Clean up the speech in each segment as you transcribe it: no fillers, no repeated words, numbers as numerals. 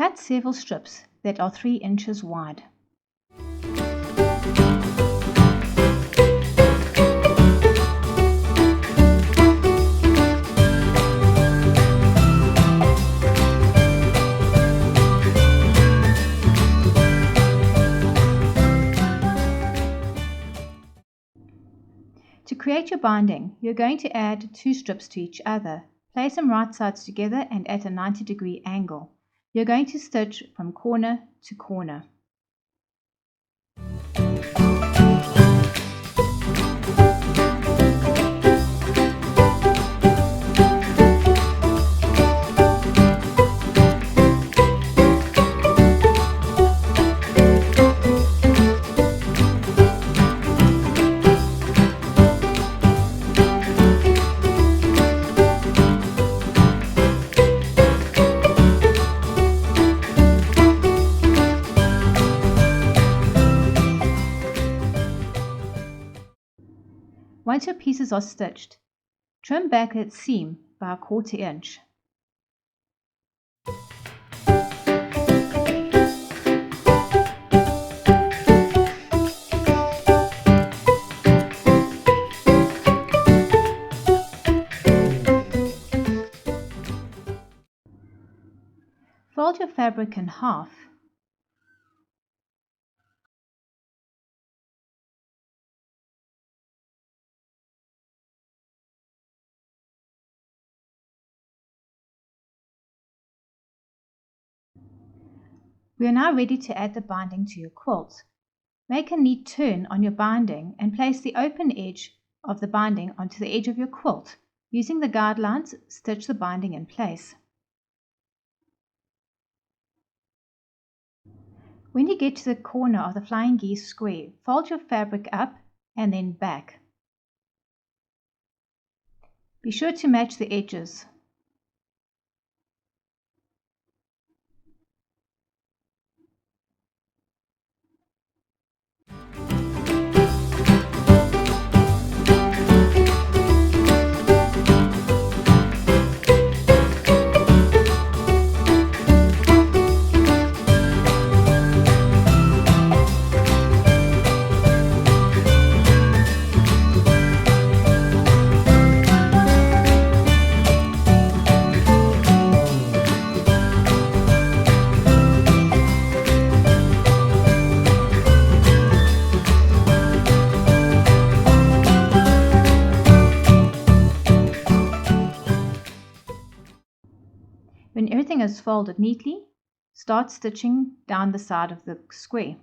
Cut several strips that are 3 inches wide. To create your binding, you're going to add 2 strips to each other. Place them right sides together and at a 90-degree angle. You're going to stitch from corner to corner. Once your pieces are stitched, trim back its seam by 1/4 inch. Fold your fabric in half. We are now ready to add the binding to your quilt. Make a neat turn on your binding and place the open edge of the binding onto the edge of your quilt. Using the guidelines, stitch the binding in place. When you get to the corner of the flying geese square, fold your fabric up and then back. Be sure to match the edges. When everything is folded neatly, start stitching down the side of the square.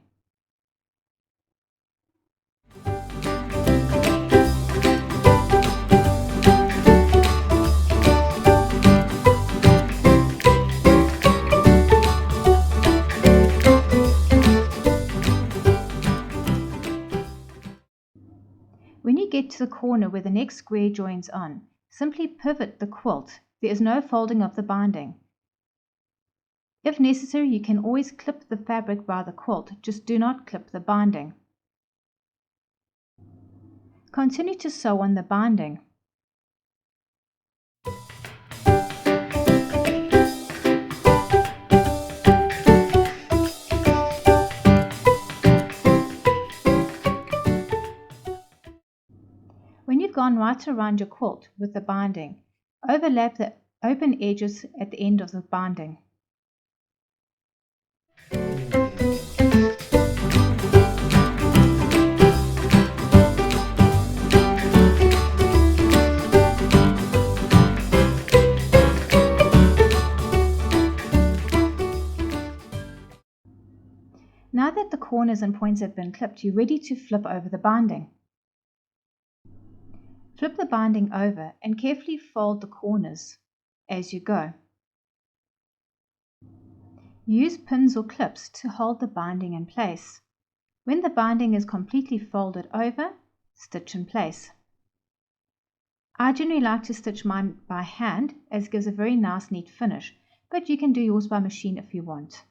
When you get to the corner where the next square joins on, simply pivot the quilt. There is no folding of the binding. If necessary, you can always clip the fabric by the quilt, just do not clip the binding. Continue to sew on the binding. When you've gone right around your quilt with the binding, overlap the open edges at the end of the binding. Now that the corners and points have been clipped, you're ready to flip over the binding. Flip the binding over and carefully fold the corners as you go. Use pins or clips to hold the binding in place. When the binding is completely folded over, stitch in place. I generally like to stitch mine by hand as it gives a very nice neat finish, but you can do yours by machine if you want.